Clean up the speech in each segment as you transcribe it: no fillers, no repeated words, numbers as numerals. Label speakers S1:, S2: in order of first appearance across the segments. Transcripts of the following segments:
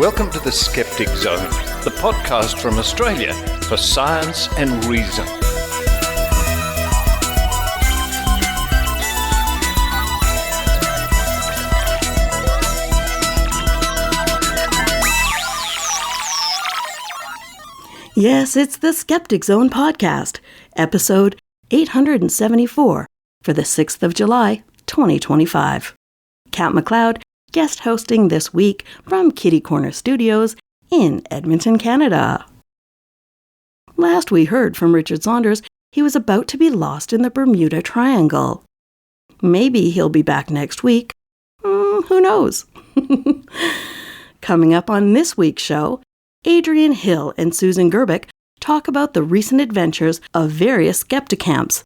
S1: Welcome to the Skeptic Zone, the podcast from Australia for science and reason.
S2: Yes, it's the Skeptic Zone podcast, episode 874 for the 6th of July, 2025. Kat McLeod guest hosting this week from Kitty Corner Studios in Edmonton, Canada. Last we heard from Richard Saunders, he was about to be lost in the Bermuda Triangle. Maybe he'll be back next week. Who knows? Coming up on this week's show, Adrienne Hill and Susan Gerbic talk about the recent adventures of various Skepticamps.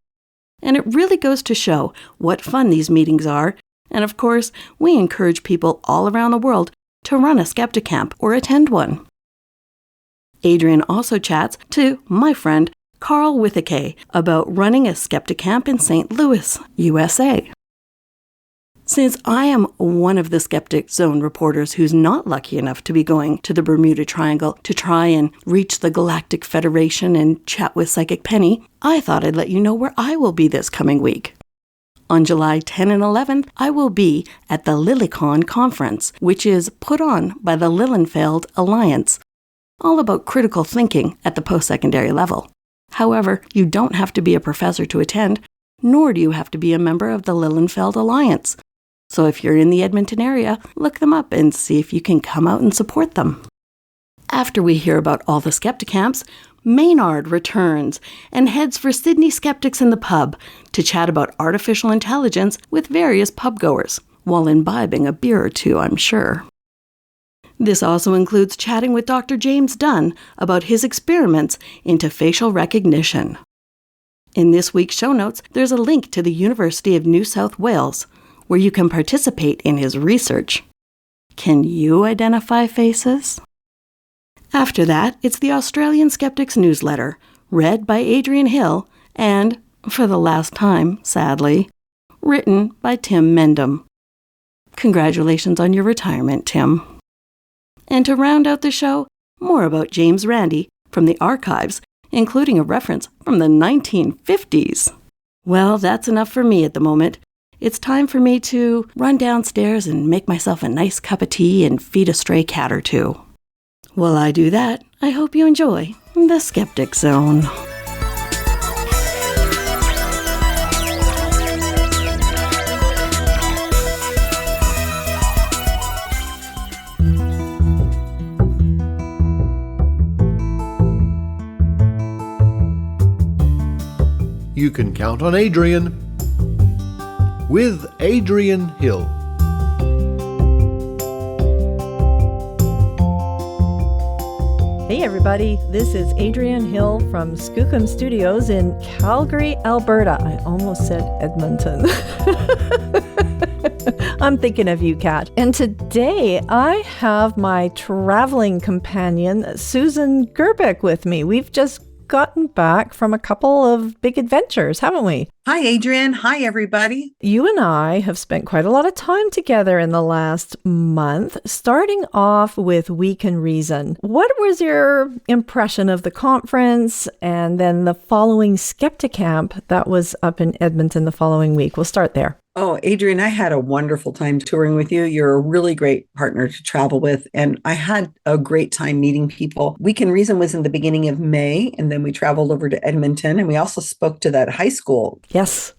S2: And it really goes to show what fun these meetings are. And of course, we encourage people all around the world to run a Skepticamp or attend one. Adrienne also chats to my friend Karl Withakay about running a Skepticamp in St. Louis, USA. Since I am one of the Skeptic Zone reporters who's not lucky enough to be going to the Bermuda Triangle to try and reach the Galactic Federation and chat with Psychic Penny, I thought I'd let you know where I will be this coming week. On July 10 and 11th, I will be at the LilyCon conference, which is put on by the Lilienfeld Alliance, all about critical thinking at the post-secondary level. However, you don't have to be a professor to attend, nor do you have to be a member of the Lilienfeld Alliance. So if you're in the Edmonton area, look them up and see if you can come out and support them. After we hear about all the Skepticamps, Maynard returns and heads for Sydney Skeptics in the pub to chat about artificial intelligence with various pubgoers, while imbibing a beer or two, I'm sure. This also includes chatting with Dr. James Dunn about his experiments into facial recognition. In this week's show notes, there's a link to the University of New South Wales, where you can participate in his research. Can you identify faces? After that, it's the Australian Skeptics newsletter, read by Adrienne Hill and, for the last time, sadly, written by Tim Mendham. Congratulations on your retirement, Tim. And to round out the show, more about James Randi from the archives, including a reference from the 1950s. Well, that's enough for me at the moment. It's time for me to run downstairs and make myself a nice cup of tea and feed a stray cat or two. While I do that, I hope you enjoy the Skeptic Zone.
S3: You can count on Adrienne with Adrienne Hill.
S4: Hey everybody, this is Adrienne Hill from Skeptic Studios in Calgary, Alberta. I almost said Edmonton. I'm thinking of you, Kat. And today I have my traveling companion, Susan Gerbic, with me. We've just gotten back from a couple of big adventures, haven't we?
S5: Hi, Adrienne. Hi, everybody.
S4: You and I have spent quite a lot of time together in the last month, starting off with WeCanReason. What was your impression of the conference and then the following Skepticamp that was up in Edmonton the following week? We'll start there.
S5: Oh, Adrienne, I had a wonderful time touring with you. You're a really great partner to travel with. And I had a great time meeting people. WeCanReason was in the beginning of May, and then we traveled over to Edmonton. And we also spoke to that high school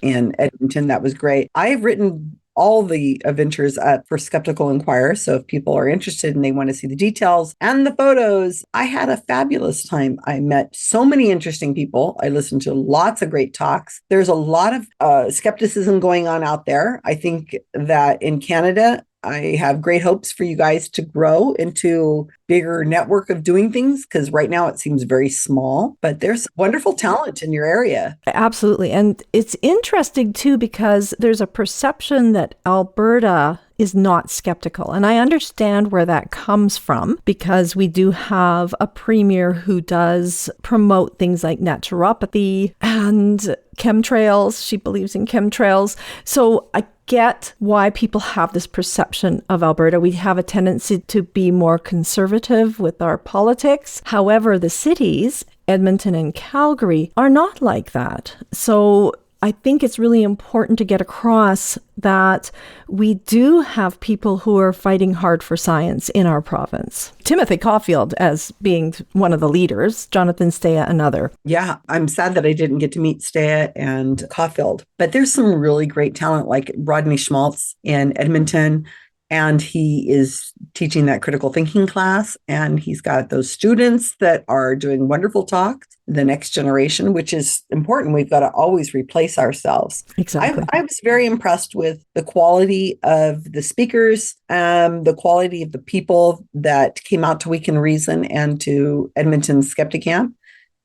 S5: in Edmonton. That was great. I've written all the adventures for Skeptical Inquirer. So if people are interested and they want to see the details and the photos, I had a fabulous time. I met so many interesting people. I listened to lots of great talks. There's a lot of skepticism going on out there. I think that in Canada, I have great hopes for you guys to grow into bigger network of doing things, because right now it seems very small, but there's wonderful talent in your area.
S4: Absolutely. And it's interesting too, because there's a perception that Alberta is not skeptical. And I understand where that comes from, because we do have a premier who does promote things like naturopathy and chemtrails. She believes in chemtrails. So I get why people have this perception of Alberta. We have a tendency to be more conservative with our politics. However, the cities, Edmonton and Calgary, are not like that. So I think it's really important to get across that we do have people who are fighting hard for science in our province. Timothy Caulfield as being one of the leaders, Jonathan Stea another.
S5: Yeah, I'm sad that I didn't get to meet Stea and Caulfield, but there's some really great talent like Rodney Schmaltz in Edmonton. And he is teaching that critical thinking class. And he's got those students that are doing wonderful talks, the next generation, which is important. We've got to always replace ourselves.
S4: Exactly.
S5: I was very impressed with the quality of the speakers, the quality of the people that came out to WeCanReason and to Edmonton's Skepticamp.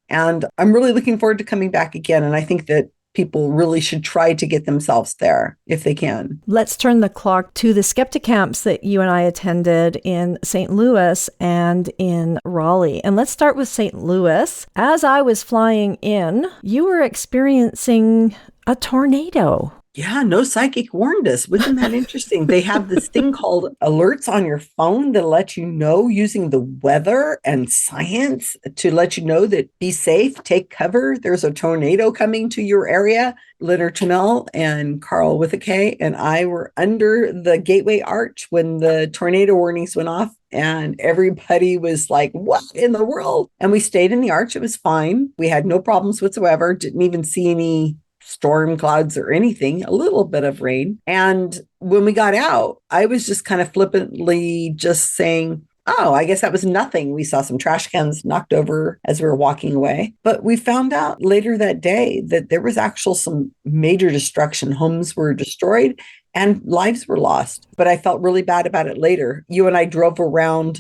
S5: And I'm really looking forward to coming back again. And I think that people really should try to get themselves there if they can.
S4: Let's turn the clock to the Skepticamps that you and I attended in St. Louis and in Raleigh. And let's start with St. Louis. As I was flying in, you were experiencing a tornado.
S5: Yeah, no psychic warned us. Wasn't that interesting? They have this thing called alerts on your phone that let you know, using the weather and science to let you know that be safe, take cover. There's a tornado coming to your area. Litter Tunnel and Karl Withakay and I were under the Gateway Arch when the tornado warnings went off. And everybody was like, what in the world? And we stayed in the arch. It was fine. We had no problems whatsoever. Didn't even see any storm clouds or anything, a little bit of rain. And when we got out, I was just kind of flippantly just saying, oh, I guess that was nothing. We saw some trash cans knocked over as we were walking away. But we found out later that day that there was actual some major destruction. Homes were destroyed and lives were lost. But I felt really bad about it later. You and I drove around.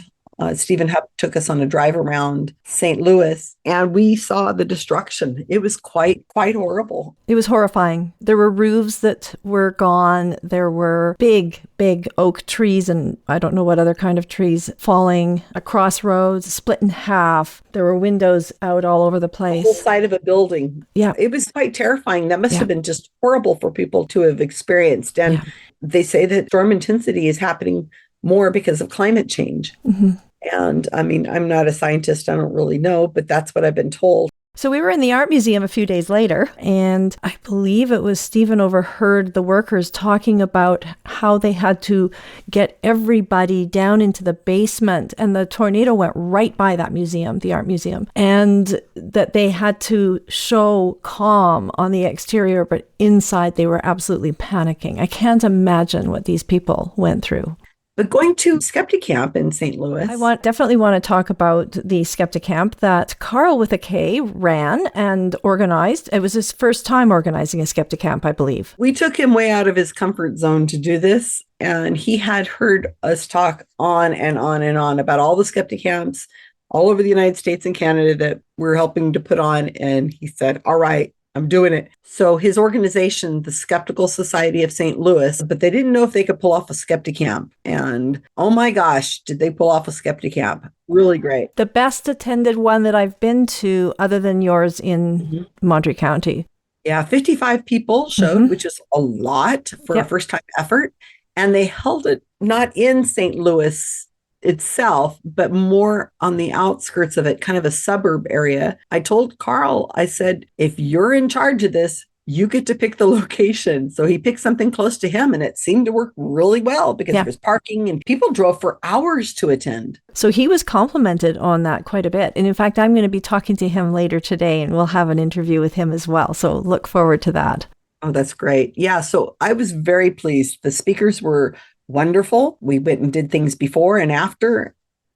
S5: Stephen Hupp took us on a drive around St. Louis and we saw the destruction. It was quite horrible.
S4: It was horrifying. There were roofs that were gone. There were big oak trees and I don't know what other kind of trees falling across roads, split in half. There were windows out all over the place.
S5: The whole side of a building.
S4: Yeah.
S5: It was quite terrifying. That must have been just horrible for people to have experienced. And they say that storm intensity is happening more because of climate change. Mm-hmm. And I mean, I'm not a scientist. I don't really know, but that's what I've been told.
S4: So we were in the art museum a few days later, and I believe it was Stephen overheard the workers talking about how they had to get everybody down into the basement, and the tornado went right by that museum, the art museum, and that they had to show calm on the exterior, but inside they were absolutely panicking. I can't imagine what these people went through.
S5: But going to Skepticamp in St. Louis.
S4: I definitely want to talk about the Skepticamp that Karl Withakay ran and organized. It was his first time organizing a Skepticamp, I believe.
S5: We took him way out of his comfort zone to do this. And he had heard us talk on and on and on about all the Skepticamps all over the United States and Canada that we're helping to put on. And he said, all right, I'm doing it. So his organization, the Skeptical Society of St. Louis, but they didn't know if they could pull off a Skepticamp. And oh my gosh, did they pull off a Skepticamp? Really great.
S4: The best attended one that I've been to other than yours in Monterey County.
S5: Yeah, 55 people showed, which is a lot for a first time effort. And they held it not in St. Louis itself, but more on the outskirts of it, kind of a suburb area. I told Karl, I said, if you're in charge of this, you get to pick the location. So he picked something close to him and it seemed to work really well because there was parking and people drove for hours to attend.
S4: So he was complimented on that quite a bit. And in fact, I'm going to be talking to him later today and we'll have an interview with him as well. So look forward to that.
S5: Oh, that's great. Yeah. So I was very pleased. The speakers were wonderful. We went and did things before and after.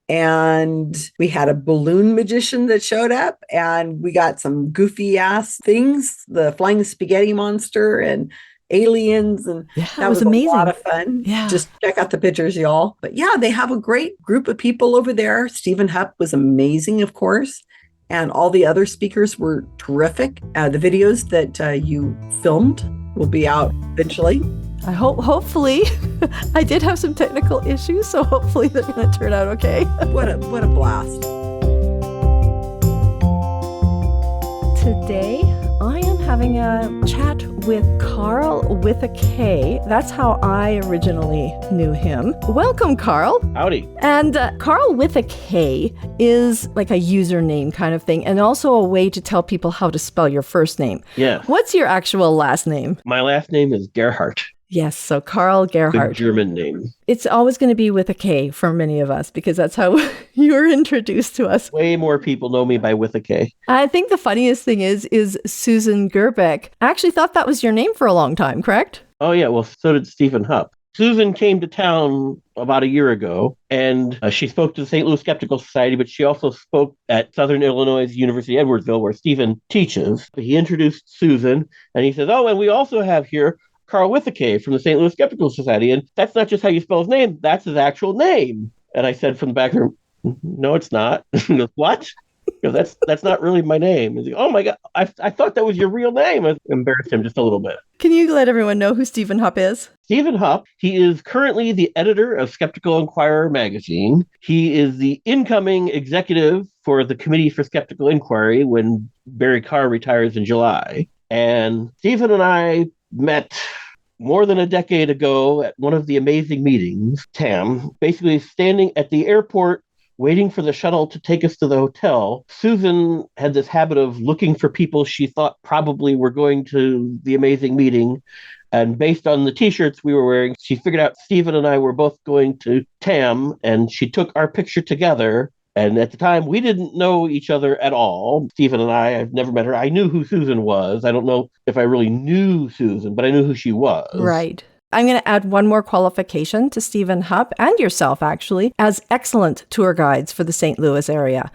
S5: And we had a balloon magician that showed up and we got some goofy ass things, the flying spaghetti monster and aliens, and
S4: Yeah,
S5: that
S4: it was
S5: was
S4: amazing.
S5: a lot of fun.
S4: Yeah.
S5: Just check out the pictures, y'all. But yeah, they have a great group of people over there. Stephen Hupp was amazing, of course. And all the other speakers were terrific. The videos that you filmed will be out eventually.
S4: Hopefully, I did have some technical issues, so hopefully they're going to turn out okay.
S5: What a blast.
S4: Today, I am having a chat with Karl Withakay. That's how I originally knew him. Welcome, Karl.
S6: Howdy.
S4: And Karl Withakay is like a username kind of thing, and also a way to tell people how to spell your first name.
S6: Yeah.
S4: What's your actual last name?
S6: My last name is Gerhardt.
S4: Yes, so Karl Gerhardt.
S6: Good German name.
S4: It's always going to be with a K for many of us because that's how you were introduced to us.
S6: Way more people know me by Withakay.
S4: I think the funniest thing is Susan Gerbic. I actually thought that was your name for a long time, correct?
S6: Oh, yeah. Well, so did Stephen Hupp. Susan came to town about a year ago, and she spoke to the St. Louis Skeptical Society, but she also spoke at Southern Illinois University, Edwardsville, where Stephen teaches. He introduced Susan, and he says, oh, and we also have here Karl Withakay from the St. Louis Skeptical Society. And that's not just how you spell his name, that's his actual name. And I said from the back room, no, it's not. He goes, what? That's not really my name. He's like, oh my God, I thought that was your real name. I embarrassed him just a little bit.
S4: Can you let everyone know who Stephen Hupp is?
S6: Stephen Hupp, he is currently the editor of Skeptical Inquirer magazine. He is the incoming executive for the Committee for Skeptical Inquiry when Barry Carr retires in July. And Stephen and I met more than a decade ago at one of the amazing meetings, TAM, basically standing at the airport waiting for the shuttle to take us to the hotel. Susan had this habit of looking for people she thought probably were going to the amazing meeting. And based on the T-shirts we were wearing, she figured out Stephen and I were both going to TAM, and she took our picture together. And at the time, we didn't know each other at all. Stephen and I've never met her. I knew who Susan was. I don't know if I really knew Susan, but I knew who she was.
S4: Right. I'm going to add one more qualification to Stephen Hupp and yourself, actually, as excellent tour guides for the St. Louis area.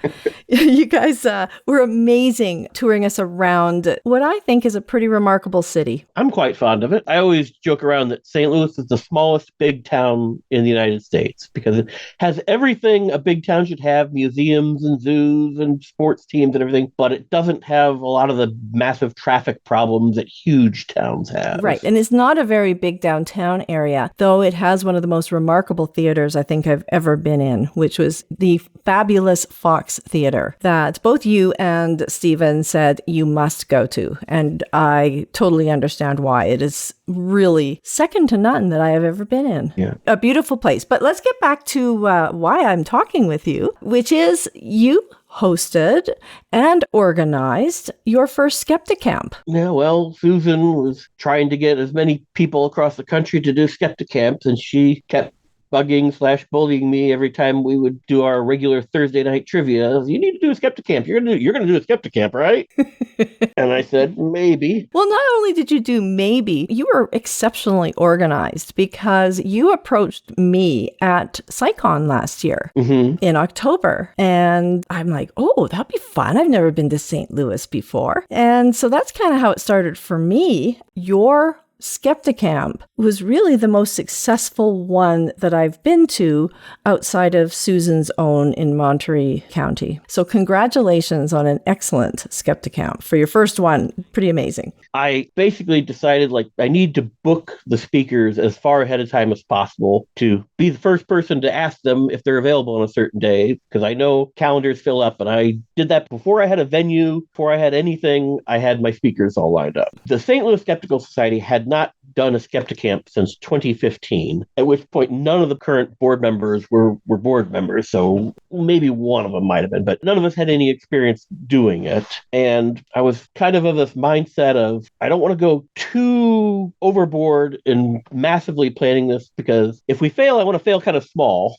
S4: You guys were amazing touring us around what I think is a pretty remarkable city.
S6: I'm quite fond of it. I always joke around that St. Louis is the smallest big town in the United States because it has everything a big town should have, museums and zoos and sports teams and everything, but it doesn't have a lot of the massive traffic problems that huge towns have.
S4: Right. And it's not a very big downtown area, though it has one of the most remarkable theaters I think I've ever been in, which was the fabulous Fox Theater that both you and Stephen said you must go to. And I totally understand why. It is really second to none that I have ever been in.
S6: Yeah.
S4: A beautiful place. But let's get back to why I'm talking with you, which is you hosted and organized your first Skepticamp.
S6: Yeah, well, Susan was trying to get as many people across the country to do Skepticamps, and she kept bugging/bullying me every time we would do our regular Thursday night trivia. You need to do a Skepticamp. You're gonna do a Skepticamp, right? And I said, maybe.
S4: Well, not only did you do maybe, you were exceptionally organized because you approached me at SciCon last year in October. And I'm like, oh, that'd be fun. I've never been to St. Louis before. And so that's kind of how it started for me. Your Skepticamp was really the most successful one that I've been to outside of Susan's own in Monterey County. So congratulations on an excellent Skepticamp for your first one. Pretty amazing.
S6: I basically decided I need to book the speakers as far ahead of time as possible to be the first person to ask them if they're available on a certain day, because I know calendars fill up, and I did that before I had a venue, before I had anything. I had my speakers all lined up. The St. Louis Skeptical Society had not done a Skepticamp since 2015, at which point none of the current board members were board members, so maybe one of them might have been, but none of us had any experience doing it. And I was kind of this mindset of, I don't want to go too overboard in massively planning this, because if we fail, I want to fail kind of small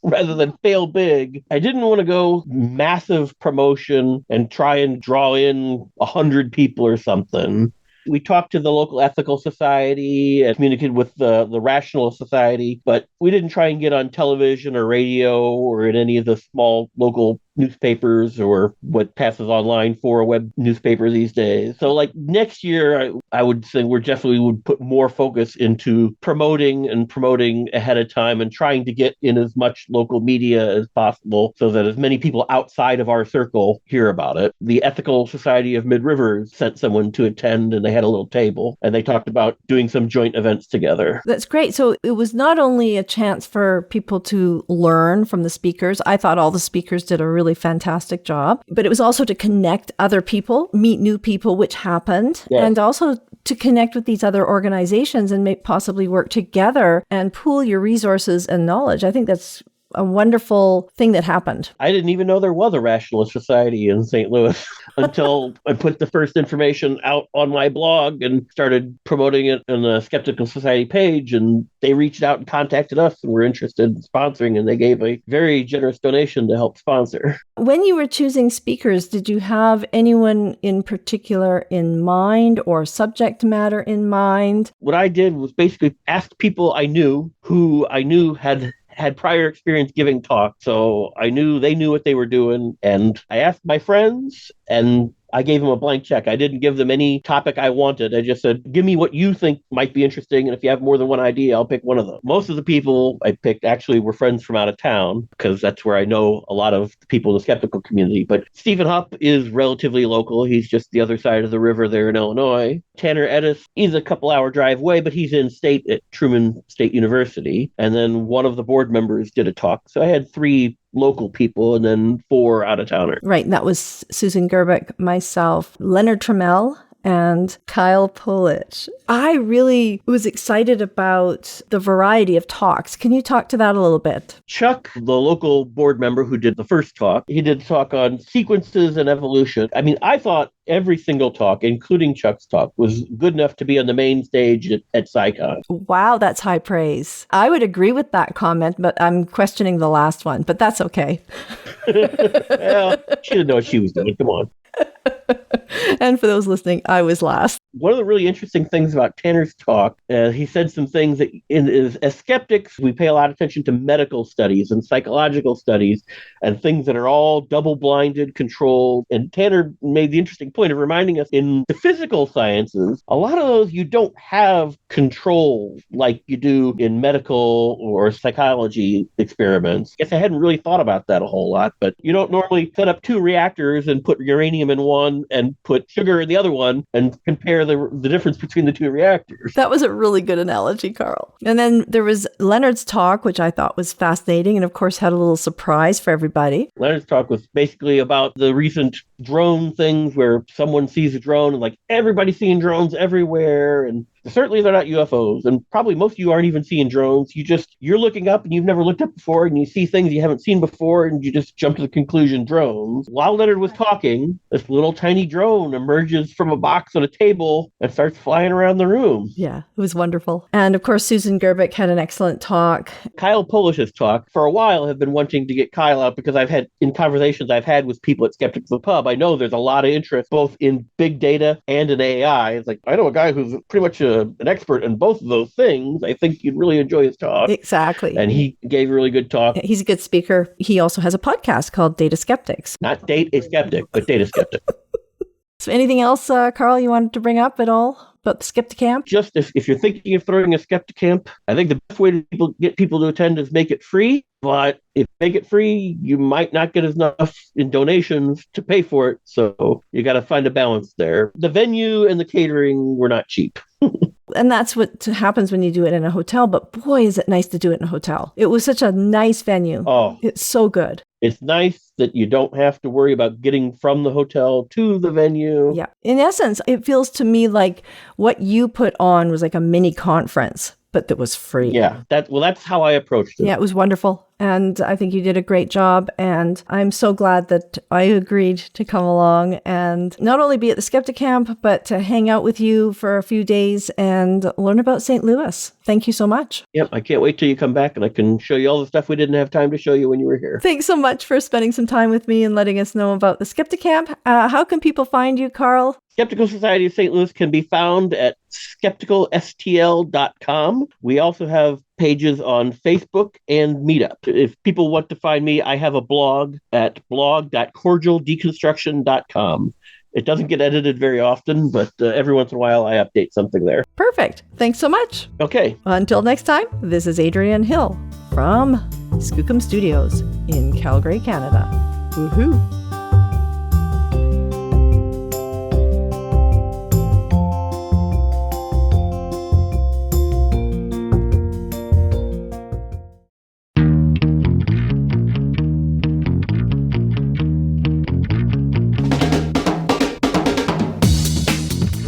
S6: rather than fail big. I didn't want to go massive promotion and try and draw in 100 people or something. We talked to the local ethical society and communicated with the rationalist society, but we didn't try and get on television or radio or in any of the small local newspapers or what passes online for a web newspaper these days. So like next year, I would say we definitely would put more focus into promoting ahead of time and trying to get in as much local media as possible so that as many people outside of our circle hear about it. The Ethical Society of Mid-Rivers sent someone to attend, and they had a little table and they talked about doing some joint events together.
S4: That's great. So it was not only a chance for people to learn from the speakers. I thought all the speakers did a really fantastic job, but it was also to connect other people, meet new people, which happened, and also to connect with these other organizations and possibly work together and pool your resources and knowledge. I think that's a wonderful thing that happened.
S6: I didn't even know there was a Rationalist Society in St. Louis until I put the first information out on my blog and started promoting it on the Skeptical Society page. And they reached out and contacted us and were interested in sponsoring, and they gave a very generous donation to help sponsor.
S4: When you were choosing speakers, did you have anyone in particular in mind or subject matter in mind?
S6: What I did was basically ask people I knew who I knew had prior experience giving talks. So I knew they knew what they were doing. And I asked my friends, and I gave them a blank check. I didn't give them any topic I wanted. I just said, give me what you think might be interesting. And if you have more than one idea, I'll pick one of them. Most of the people I picked actually were friends from out of town, because that's where I know a lot of the people in the skeptical community. But Stephen Hupp is relatively local. He's just the other side of the river there in Illinois. Tanner Edis, he's a couple-hour drive away, but he's in state at Truman State University. And then one of the board members did a talk. So I had 3 local people and then 4 out-of-towners.
S4: Right. And that was Susan Gerbic, myself, Leonard Trammell, and Kyle Pulich. I really was excited about the variety of talks. Can you talk to that a little bit?
S6: Chuck, the local board member who did the first talk, he did a talk on sequences and evolution. I mean, I thought every single talk, including Chuck's talk, was good enough to be on the main stage at SciCon.
S4: Wow, that's high praise. I would agree with that comment, but I'm questioning the last one, but that's okay.
S6: Well, she didn't know what she was doing. Come on.
S4: And for those listening, I was last.
S6: One of the really interesting things about Tanner's talk, he said some things that as skeptics, we pay a lot of attention to medical studies and psychological studies and things that are all double-blinded, controlled. And Tanner made the interesting point of reminding us in the physical sciences, a lot of those you don't have control like you do in medical or psychology experiments. I guess I hadn't really thought about that a whole lot, but you don't normally set up 2 reactors and put uranium in one and put sugar in the other one and compare the difference between the 2 reactors.
S4: That was a really good analogy, Karl. And then there was Leonard's talk, which I thought was fascinating and of course had a little surprise for everybody.
S6: Leonard's talk was basically about the recent drone things where someone sees a drone and like everybody's seeing drones everywhere, and certainly they're not UFOs, and probably most of you aren't even seeing drones. You're looking up and you've never looked up before, and you see things you haven't seen before, and you just jump to the conclusion, drones. While Leonard was talking, this little tiny drone emerges from a box on a table and starts flying around the room.
S4: Yeah, it was wonderful. And of course, Susan Gerbic had an excellent talk.
S6: Kyle Polish's talk, for a while, I've been wanting to get Kyle out because in conversations I've had with people at Skeptics of the Pub, I know there's a lot of interest both in big data and in AI. It's like, I know a guy who's pretty much an expert in both of those things. I think you'd really enjoy his talk.
S4: Exactly.
S6: And he gave a really good talk.
S4: He's a good speaker. He also has a podcast called Data Skeptics.
S6: Not Date a Skeptic, but Data Skeptic.
S4: So anything else, Karl, you wanted to bring up at all about the Skepticamp?
S6: Just if you're thinking of throwing a Skepticamp, I think the best way to get people to attend is make it free. But if you make it free, you might not get enough in donations to pay for it. So you got to find a balance there. The venue and the catering were not cheap.
S4: And that's what happens when you do it in a hotel. But boy, is it nice to do it in a hotel. It was such a nice venue.
S6: Oh,
S4: it's so good.
S6: It's nice that you don't have to worry about getting from the hotel to the venue.
S4: Yeah. In essence, it feels to me like what you put on was like a mini conference, but that was free.
S6: Yeah. That's how I approached it.
S4: Yeah, it was wonderful. And I think you did a great job. And I'm so glad that I agreed to come along and not only be at the Skepticamp, but to hang out with you for a few days and learn about St. Louis. Thank you so much.
S6: Yep. I can't wait till you come back and I can show you all the stuff we didn't have time to show you when you were here.
S4: Thanks so much for spending some time with me and letting us know about the Skepticamp. How can people find you, Karl?
S6: Skeptical Society of St. Louis can be found at skepticalstl.com. We also have pages on Facebook and Meetup. If people want to find me, I have a blog at blog.cordialdeconstruction.com. It doesn't get edited very often, but every once in a while I update something there.
S4: Perfect. Thanks so much.
S6: Okay.
S4: Until next time, this is Adrienne Hill from Skepticamp Studios in Calgary, Canada. Woohoo!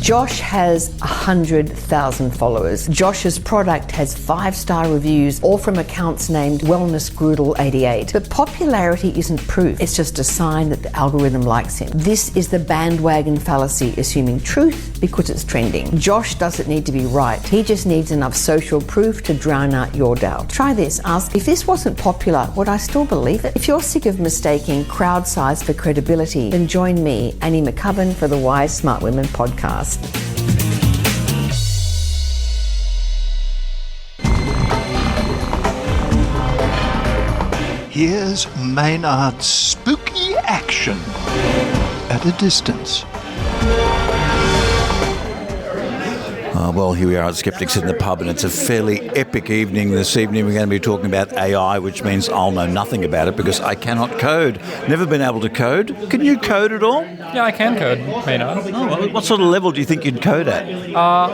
S7: Josh has 100,000 followers. Josh's product has 5-star reviews, all from accounts named WellnessGroodle88. But popularity isn't proof. It's just a sign that the algorithm likes him. This is the bandwagon fallacy, assuming truth because it's trending. Josh doesn't need to be right. He just needs enough social proof to drown out your doubt. Try this. Ask, if this wasn't popular, would I still believe it? If you're sick of mistaking crowd size for credibility, then join me, Annie McCubbin, for the Wise Smart Women podcast.
S8: Here's Maynard's spooky action at a distance.
S9: Well, here we are at Skeptics in the pub, and it's a fairly epic evening. This evening we're going to be talking about AI, which means I'll know nothing about it because I cannot code. Never been able to code. Can you code at all?
S10: Yeah, I can code, Maynard.
S9: Oh, well, what sort of level do you think you'd code at?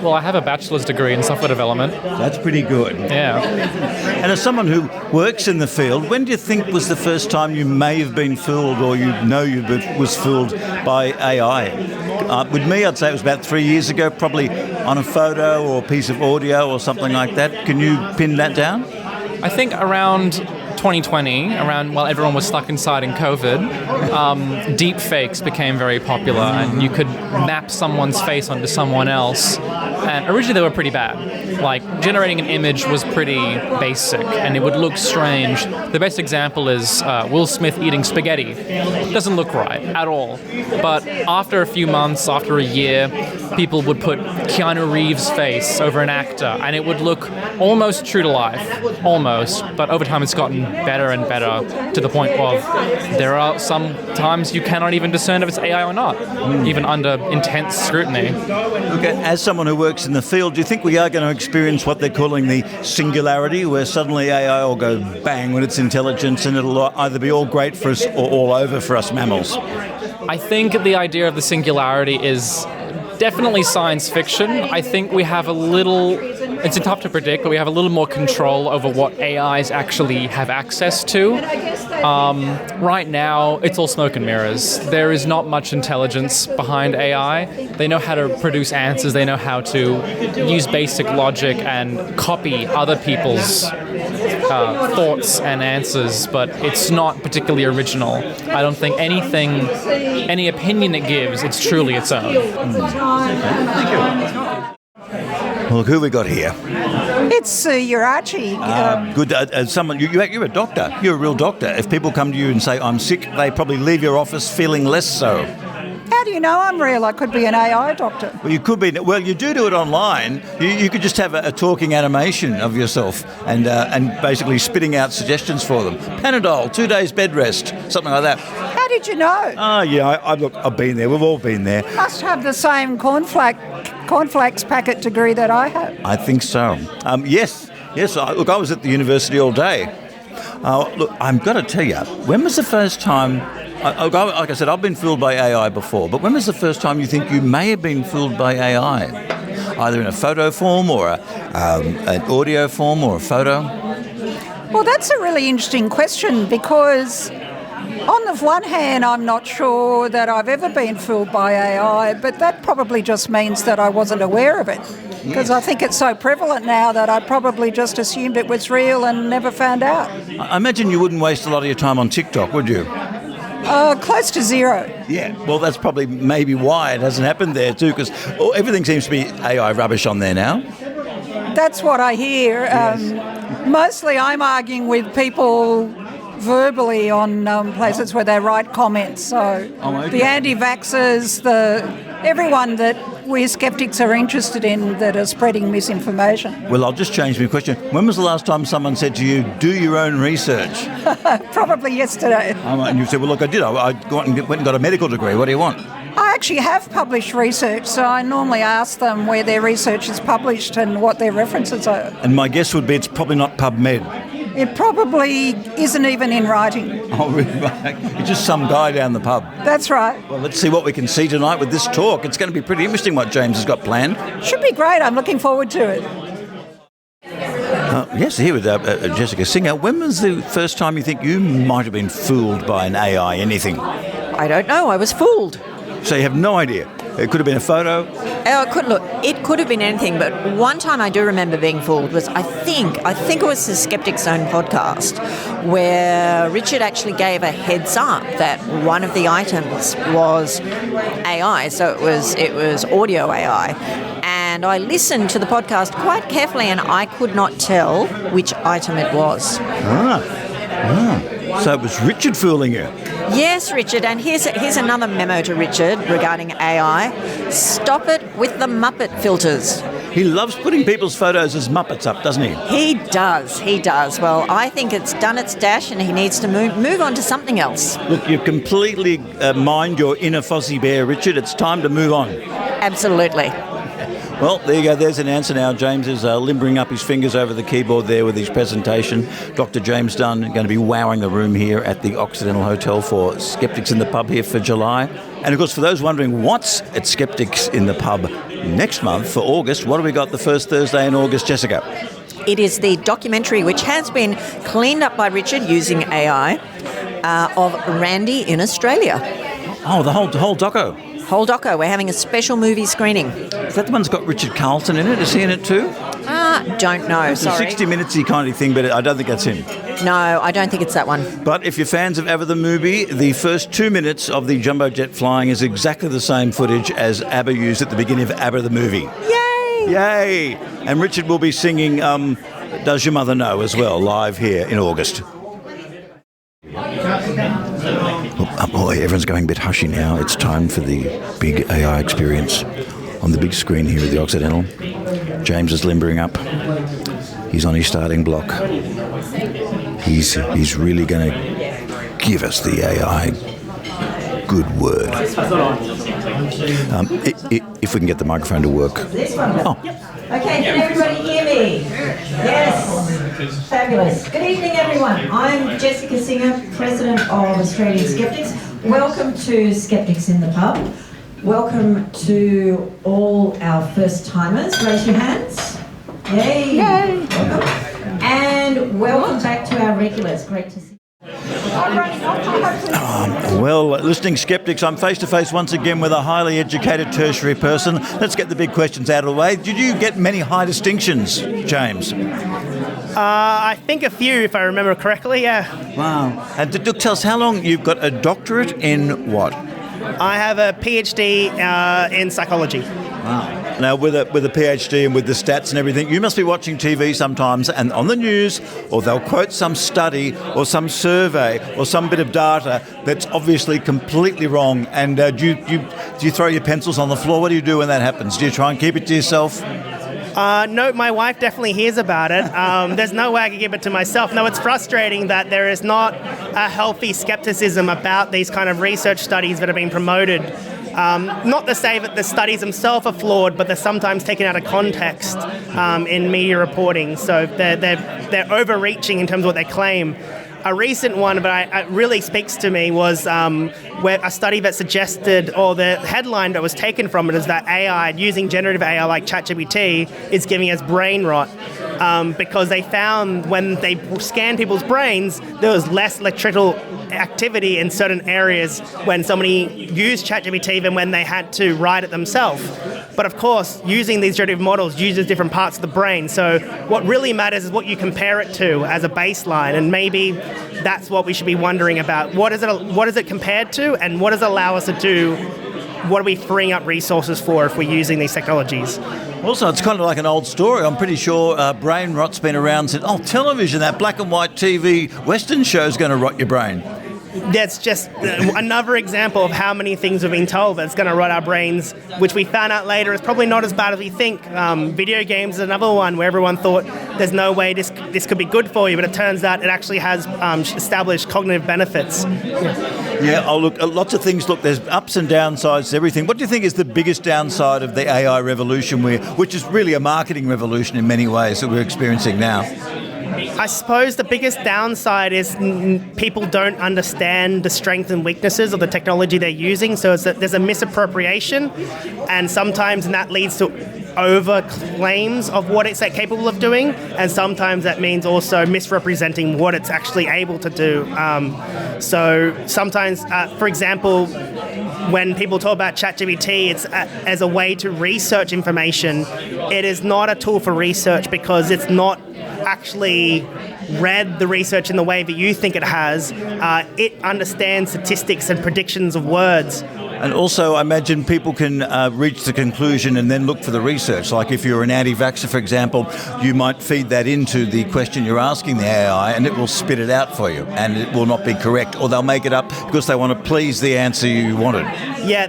S10: Well, I have a bachelor's degree in software development.
S9: That's pretty good.
S10: Yeah.
S9: And as someone who works in the field, when do you think was the first time you may have been fooled or you was fooled by AI? With me, I'd say it was about 3 years ago, probably on a photo or a piece of audio or something like that. Can you pin that down?
S10: I think around 2020, while everyone was stuck inside in COVID, deep fakes became very popular, and you could map someone's face onto someone else. And originally they were pretty bad. Like, generating an image was pretty basic, and it would look strange. The best example is Will Smith eating spaghetti. It doesn't look right at all. But after a few months, after a year, people would put Keanu Reeves' face over an actor, and it would look almost true to life. Almost. But over time it's gotten better and better, to the point of there are some times you cannot even discern if it's AI or not, even under intense scrutiny.
S9: Okay, as someone who works in the field, do you think we are going to experience what they're calling the singularity, where suddenly AI will go bang when it's intelligence and it'll either be all great for us or all over for us mammals?
S10: I think the idea of the singularity is definitely science fiction. I think we have it's tough to predict, but we have a little more control over what AIs actually have access to. Right now, it's all smoke and mirrors. There is not much intelligence behind AI. They know how to produce answers. They know how to use basic logic and copy other people's thoughts and answers, but it's not particularly original. I don't think any opinion it gives, it's truly its own.
S9: Thank you. Well, who we got here?
S11: It's Sue Ieraci.
S9: Good. You're a doctor. You're a real doctor. If people come to you and say, I'm sick, they probably leave your office feeling less so.
S11: How do you know I'm real? I could be an AI doctor.
S9: Well, you could be. Well, you do it online. You could just have a talking animation of yourself and basically spitting out suggestions for them. Panadol, 2 days bed rest, something like that.
S11: How did you know?
S9: Oh, yeah. Look, I've been there. We've all been there.
S11: Must have the same cornflakes packet degree that I have.
S9: I think so. Yes. Look, I was at the university all day. Look, I've got to tell you, when was the first time... like I said, I've been fooled by AI before, but when was the first time you think you may have been fooled by AI? Either in a photo form or an audio form or a photo?
S11: Well, that's a really interesting question because... on the one hand, I'm not sure that I've ever been fooled by AI, but that probably just means that I wasn't aware of it. Because I think it's so prevalent now that I probably just assumed it was real and never found out.
S9: I imagine you wouldn't waste a lot of your time on TikTok, would you?
S11: Close to zero.
S9: Yeah, well, that's probably maybe why it hasn't happened there too, because everything seems to be AI rubbish on there now.
S11: That's what I hear.
S9: Yes.
S11: Mostly I'm arguing with people verbally on places where they write comments. So the anti-vaxxers, everyone that we skeptics are interested in that are spreading misinformation.
S9: Well, I'll just change my question. When was the last time someone said to you, do your own research?
S11: Probably yesterday.
S9: And you said, well, look, I did. I went and got a medical degree. What do you want?
S11: I actually have published research, so I normally ask them where their research is published and what their references are.
S9: And my guess would be it's probably not PubMed.
S11: It probably isn't even in writing.
S9: Oh, really? You're just some guy down the pub.
S11: That's right.
S9: Well, let's see what we can see tonight with this talk. It's going to be pretty interesting what James has got planned.
S11: Should be great. I'm looking forward to it.
S9: Yes, here with Jessica Singer. When was the first time you think you might have been fooled by an AI anything?
S12: I don't know. I was fooled.
S9: So you have no idea? It could have been a photo?
S12: It could have been anything, but one time I do remember being fooled was, I think it was the Skeptic Zone podcast, where Richard actually gave a heads up that one of the items was AI, so it was audio AI. And I listened to the podcast quite carefully, and I could not tell which item it was.
S9: So it was Richard fooling you?
S12: Yes, Richard, and here's another memo to Richard regarding AI. Stop it with the Muppet filters.
S9: He loves putting people's photos as Muppets up, doesn't he?
S12: He does. Well, I think it's done its dash and he needs to move on to something else.
S9: Look, you've completely mined your inner Fozzie Bear, Richard. It's time to move on.
S12: Absolutely.
S9: Well, there you go. There's an answer now. James is limbering up his fingers over the keyboard there with his presentation. Dr James Dunn going to be wowing the room here at the Occidental Hotel for Skeptics in the Pub here for July. And, of course, for those wondering what's at Skeptics in the Pub next month for August, what have we got the first Thursday in August, Jessica?
S12: It is the documentary which has been cleaned up by Richard using AI of Randi in Australia.
S9: Oh, the whole doco.
S12: Whole doco. We're having a special movie screening.
S9: Is that the one that's got Richard Carlton in it? Is he in it too?
S12: Don't know,
S9: it's
S12: sorry.
S9: It's a 60 Minutes-y kind of thing, but I don't think that's him.
S12: No, I don't think it's that one.
S9: But if you're fans of ABBA the movie, the first 2 minutes of the jumbo jet flying is exactly the same footage as ABBA used at the beginning of ABBA the movie.
S12: Yay!
S9: Yay! And Richard will be singing Does Your Mother Know as well, live here in August. Oh boy, everyone's going a bit hushy now. It's time for the big AI experience on the big screen here at the Occidental. James is limbering up. He's on his starting block. He's really going to give us the AI good word. If we can get the microphone to work. Oh.
S13: Okay, can everybody hear me? Yes. Fabulous. Good evening, everyone. I'm Jessica Singer, President of Australian Skeptics. Welcome to Skeptics in the Pub. Welcome to all our first-timers. Raise your hands. Yay. Yay. Welcome. And welcome back to our regulars. Great to see you.
S9: Well, listening skeptics, I'm face-to-face once again with a highly educated tertiary person. Let's get the big questions out of the way. Did you get many high distinctions, James?
S14: I think a few, if I remember correctly, yeah.
S9: Wow. And tell us how long you've got a doctorate in what?
S14: I have a PhD in psychology.
S9: Wow. Now, with a PhD and with the stats and everything, you must be watching TV sometimes and on the news, or they'll quote some study or some survey or some bit of data that's obviously completely wrong. And do you throw your pencils on the floor? What do you do when that happens? Do you try and keep it to yourself?
S14: No, my wife definitely hears about it. There's no way I can keep it to myself. No, it's frustrating that there is not a healthy skepticism about these kind of research studies that are being promoted. Not to say that the studies themselves are flawed, but they're sometimes taken out of context in media reporting. So they're overreaching in terms of what they claim. A recent one, but it really speaks to me, was where a study that suggested, or the headline that was taken from it, is that AI, using generative AI like ChatGPT, is giving us brain rot. Because they found when they scanned people's brains, there was less electrical activity in certain areas when somebody used ChatGPT than when they had to write it themselves. But of course, using these generative models uses different parts of the brain. So what really matters is what you compare it to as a baseline, and maybe that's what we should be wondering about. What is it compared to, and what does it allow us to do? What are we freeing up resources for if we're using these technologies?
S9: Also, it's kind of like an old story. I'm pretty sure brain rot's been around since, television, that black and white TV Western show's going to rot your brain.
S14: that's just another example of how many things we've been told that's going to rot our brains, which we found out later is probably not as bad as we think. Video games is another one where everyone thought there's no way this could be good for you, but it turns out it actually has established cognitive benefits.
S9: Yeah, look, lots of things. Look, there's ups and downsides to everything. What do you think is the biggest downside of the AI revolution, which is really a marketing revolution in many ways that we're experiencing now?
S14: I suppose the biggest downside is people don't understand the strengths and weaknesses of the technology they're using. So there's a misappropriation, and sometimes that leads to over claims of what it's capable of doing, and sometimes that means also misrepresenting what it's actually able to do. So sometimes, for example, when people talk about ChatGPT, it's as a way to research information. It is not a tool for research because it's not actually read the research in the way that you think it has. It understands statistics and predictions of words.
S9: And also, I imagine people can reach the conclusion and then look for the research. Like if you're an anti-vaxxer, for example, you might feed that into the question you're asking the AI and it will spit it out for you and it will not be correct, or they'll make it up because they want to please the answer you wanted.
S14: Yeah,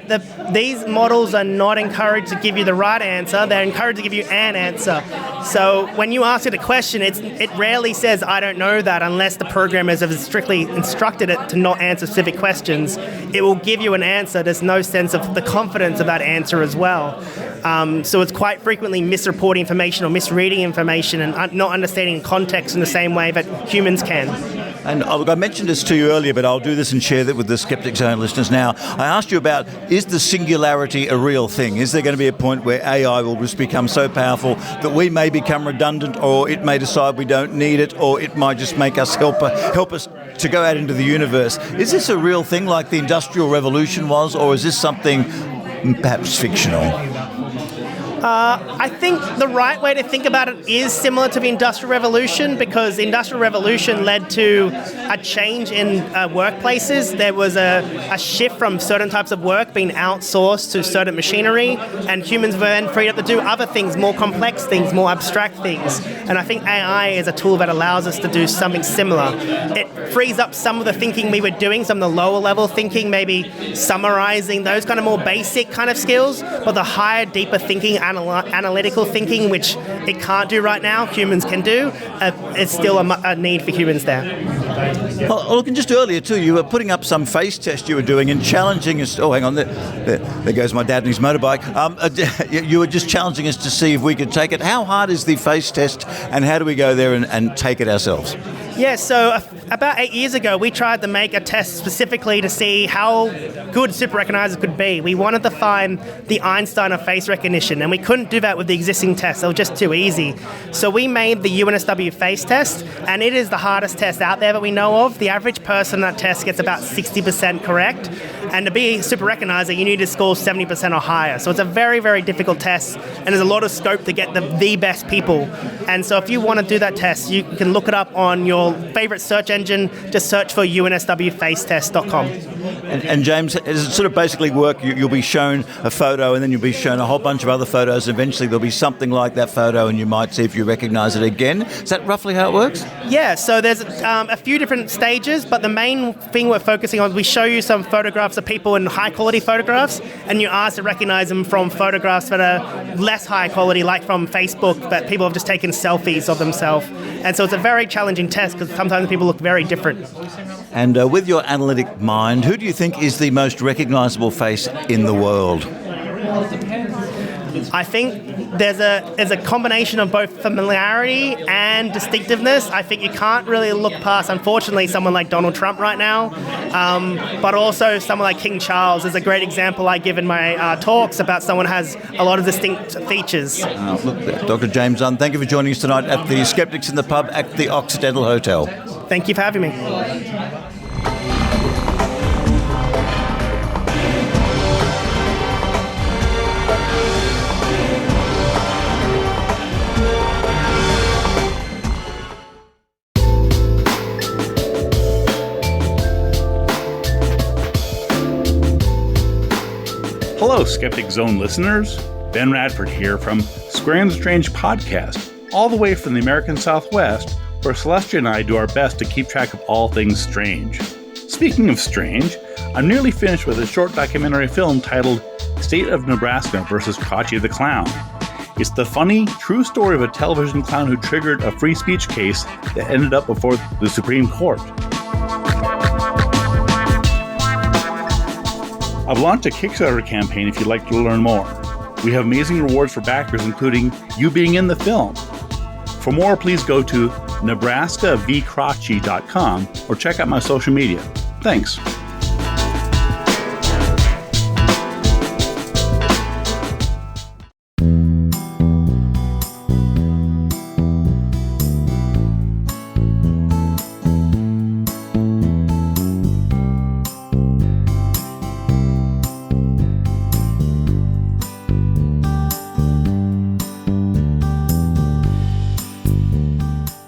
S14: these models are not encouraged to give you the right answer. They're encouraged to give you an answer. So when you ask it a question, it rarely says, I don't know that, unless the programmers have strictly instructed it to not answer specific questions. It will give you an answer. There's no sense of the confidence of that answer as well. So it's quite frequently misreporting information or misreading information and not understanding context in the same way that humans can.
S9: And look, I mentioned this to you earlier, but I'll do this and share that with the Skeptic Zone listeners now. I asked you about, is the singularity a real thing? Is there going to be a point where AI will just become so powerful that we may become redundant, or it may decide we don't need it, or it might just make us help us to go out into the universe? Is this a real thing like the Industrial Revolution was, or is this something perhaps fictional?
S14: I think the right way to think about it is similar to the Industrial Revolution, because the Industrial Revolution led to a change in workplaces. There was a shift from certain types of work being outsourced to certain machinery, and humans were then freed up to do other things, more complex things, more abstract things. And I think AI is a tool that allows us to do something similar. It frees up some of the thinking we were doing, some of the lower level thinking, maybe summarizing, those kind of more basic kind of skills, but the higher, deeper thinking, analytical thinking, which it can't do right now, humans can do. It's still a need for humans there.
S9: Well, look, and just earlier too, you were putting up some face test you were doing and challenging us. Oh, hang on, there goes my dad and his motorbike. You were just challenging us to see if we could take it. How hard is the face test, and how do we go there and take it ourselves?
S14: Yeah, so about 8 years ago, we tried to make a test specifically to see how good super recognizers could be. We wanted to find the Einstein of face recognition, and we couldn't do that with the existing tests. They were just too easy. So we made the UNSW face test, and it is the hardest test out there that we know of. The average person on that test gets about 60% correct, and to be a super recognizer, you need to score 70% or higher. So it's a very, very difficult test, and there's a lot of scope to get the best people. And so if you want to do that test, you can look it up on your favorite search engine. Just search for unswfacetest.com.
S9: And James, does it sort of basically work? You'll be shown a photo, and then you'll be shown a whole bunch of other photos. Eventually there'll be something like that photo, and you might see if you recognize it again. Is that roughly how it works?
S14: Yeah, so there's a few different stages, but the main thing we're focusing on, we show you some photographs of people in high quality photographs, and you're asked to recognize them from photographs that are less high quality, like from Facebook, that people have just taken selfies of themselves. And so it's a very challenging test because sometimes people look very different.
S9: And with your analytic mind, who do you think is the most recognizable face in the world?
S14: I think there's a combination of both familiarity and distinctiveness. I think you can't really look past, unfortunately, someone like Donald Trump right now, but also someone like King Charles is a great example I give in my talks about someone who has a lot of distinct features.
S9: Look, Dr. James Dunn, thank you for joining us tonight at the Skeptics in the Pub at the Occidental Hotel.
S14: Thank you for having me.
S15: Hello, Skeptic Zone listeners. Ben Radford here from Square and Strange podcast, all the way from the American Southwest, where Celestia and I do our best to keep track of all things strange. Speaking of strange, I'm nearly finished with a short documentary film titled State of Nebraska vs. Crotchy the Clown. It's the funny, true story of a television clown who triggered a free speech case that ended up before the Supreme Court. I've launched a Kickstarter campaign if you'd like to learn more. We have amazing rewards for backers, including you being in the film. For more, please go to nebraskavcrotchy.com or check out my social media. Thanks.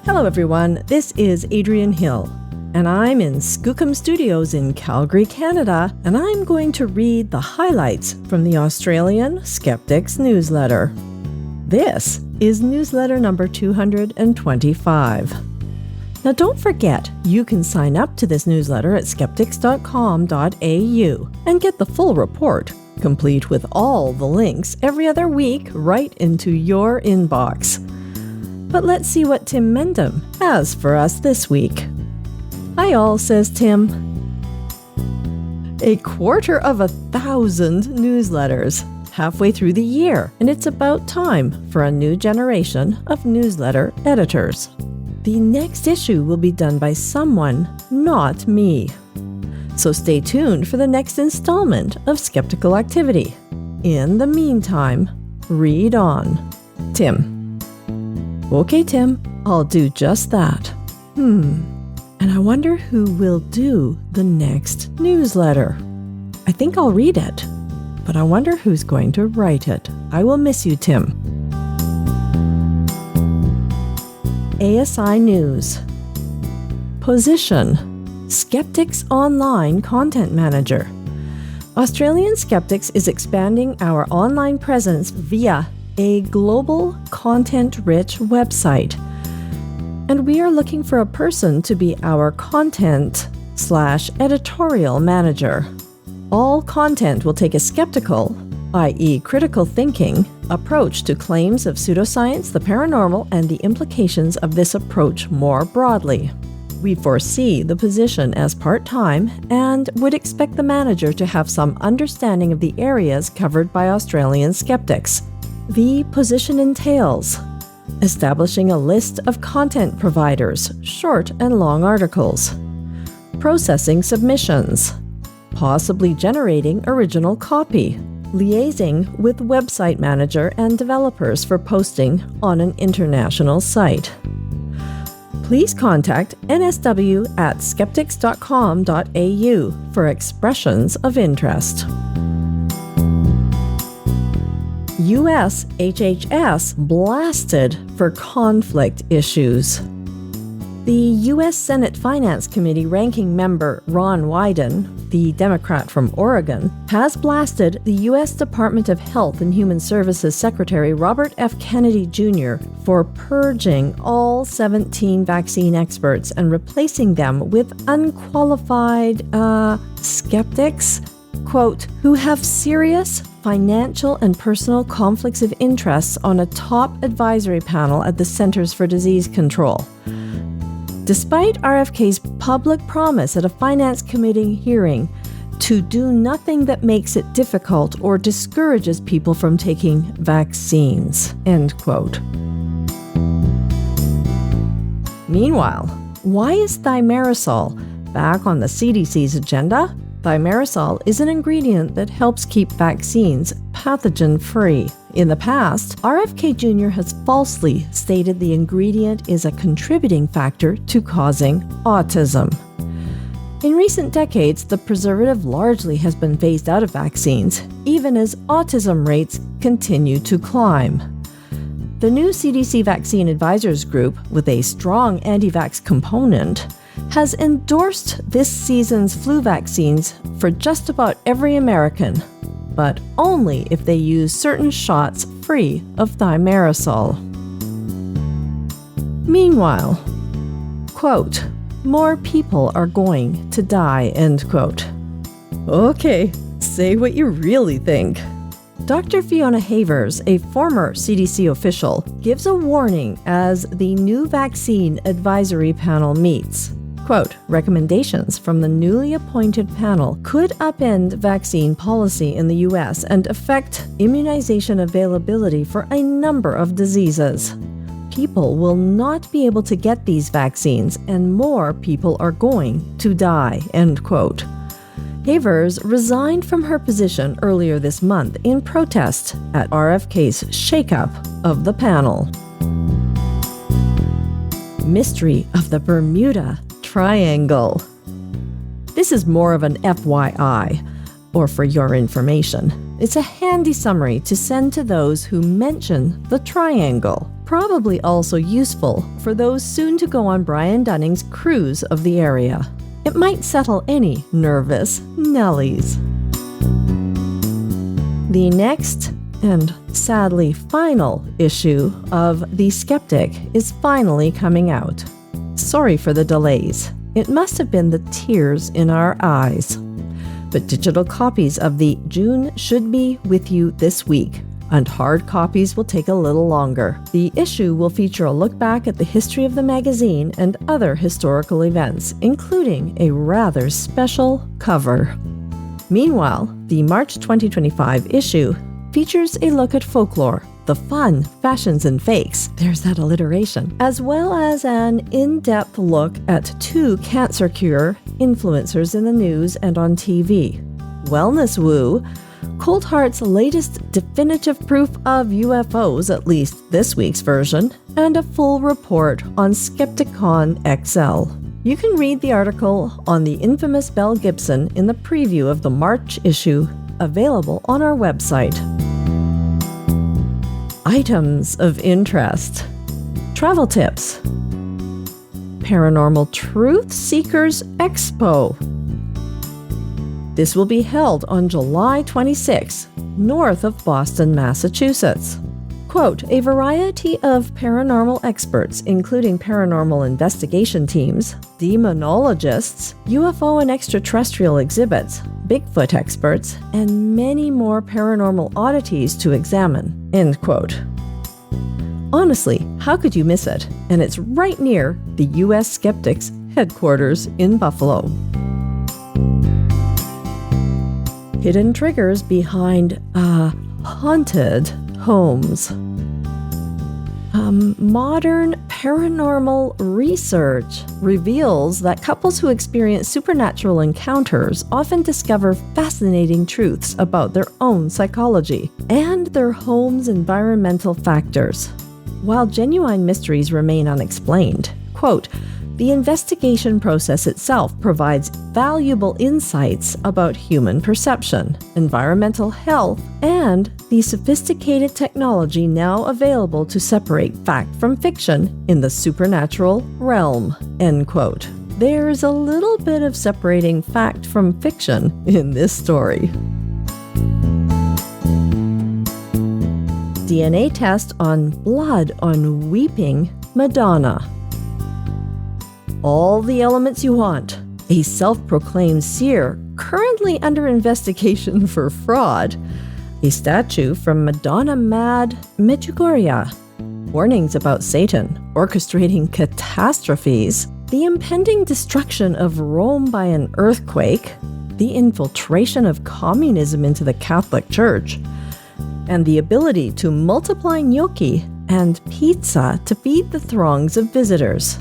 S4: Hello everyone, this is Adrienne Hill, and I'm in Skookum Studios in Calgary, Canada, and I'm going to read the highlights from the Australian Skeptics newsletter. This is newsletter number 225. Now don't forget, you can sign up to this newsletter at skeptics.com.au and get the full report, complete with all the links every other week right into your inbox. But let's see what Tim Mendham has for us this week. Hi all, says Tim. 250,000 newsletters halfway through the year, and it's about time for a new generation of newsletter editors. The next issue will be done by someone, not me. So stay tuned for the next installment of Skeptical Activity. In the meantime, read on. Tim. Okay, Tim, I'll do just that. And I wonder who will do the next newsletter. I think I'll read it, but I wonder who's going to write it. I will miss you, Tim. ASI News. Position: Skeptics Online Content Manager. Australian Skeptics is expanding our online presence via a global, content-rich website. And we are looking for a person to be our content/editorial manager. All content will take a skeptical, i.e. critical thinking, approach to claims of pseudoscience, the paranormal, and the implications of this approach more broadly. We foresee the position as part-time and would expect the manager to have some understanding of the areas covered by Australian skeptics. The position entails establishing a list of content providers, short and long articles, processing submissions, possibly generating original copy, liaising with website manager and developers for posting on an international site. Please contact nsw@skeptics.com.au for expressions of interest. U.S. HHS blasted for conflict issues. The U.S. Senate Finance Committee ranking member Ron Wyden, the Democrat from Oregon, has blasted the U.S. Department of Health and Human Services Secretary Robert F. Kennedy Jr. for purging all 17 vaccine experts and replacing them with unqualified, skeptics, quote, who have serious financial and personal conflicts of interest on a top advisory panel at the Centers for Disease Control. Despite RFK's public promise at a finance committee hearing to do nothing that makes it difficult or discourages people from taking vaccines, end quote. Meanwhile, why is thimerosal back on the CDC's agenda? Thimerosal is an ingredient that helps keep vaccines pathogen-free. In the past, RFK Jr. has falsely stated the ingredient is a contributing factor to causing autism. In recent decades, the preservative largely has been phased out of vaccines, even as autism rates continue to climb. The new CDC Vaccine Advisors Group, with a strong anti-vax component, has endorsed this season's flu vaccines for just about every American, but only if they use certain shots free of thimerosal. Meanwhile, quote, more people are going to die, end quote. Okay, say what you really think. Dr. Fiona Havers, a former CDC official, gives a warning as the new vaccine advisory panel meets. Quote, recommendations from the newly appointed panel could upend vaccine policy in the U.S. and affect immunization availability for a number of diseases. People will not be able to get these vaccines, and more people are going to die, end quote. Havers resigned from her position earlier this month in protest at RFK's shakeup of the panel. Mystery of the Bermuda Triangle. This is more of an FYI, or for your information. It's a handy summary to send to those who mention the triangle. Probably also useful for those soon to go on Brian Dunning's cruise of the area. It might settle any nervous Nellies. The next, and sadly final, issue of The Skeptic is finally coming out. Sorry for the delays. It must have been the tears in our eyes. But digital copies of the June should be with you this week, and hard copies will take a little longer. The issue will feature a look back at the history of the magazine and other historical events, including a rather special cover. Meanwhile, the March 2025 issue features a look at folklore, the fun, fashions, and fakes, there's that alliteration, as well as an in-depth look at 2 cancer cure influencers in the news and on TV. Wellness Woo, Cold Heart's latest definitive proof of UFOs, at least this week's version, and a full report on Skepticon XL. You can read the article on the infamous Belle Gibson in the preview of the March issue, available on our website. Items of interest. Travel tips. Paranormal Truth Seekers Expo. This will be held on July 26, north of Boston, Massachusetts. Quote, a variety of paranormal experts, including paranormal investigation teams, demonologists, UFO and extraterrestrial exhibits, Bigfoot experts, and many more paranormal oddities to examine, end quote. Honestly, how could you miss it? And it's right near the U.S. Skeptics headquarters in Buffalo. Hidden triggers behind haunted homes. Modern paranormal research reveals that couples who experience supernatural encounters often discover fascinating truths about their own psychology and their home's environmental factors. While genuine mysteries remain unexplained, quote, the investigation process itself provides valuable insights about human perception, environmental health, and the sophisticated technology now available to separate fact from fiction in the supernatural realm, end quote. There's a little bit of separating fact from fiction in this story. DNA test on blood on weeping Madonna. All the elements you want. A self-proclaimed seer currently under investigation for fraud. A statue from Madonna Mad Medjugorje. Warnings about Satan orchestrating catastrophes. The impending destruction of Rome by an earthquake. The infiltration of communism into the Catholic Church. And the ability to multiply gnocchi and pizza to feed the throngs of visitors.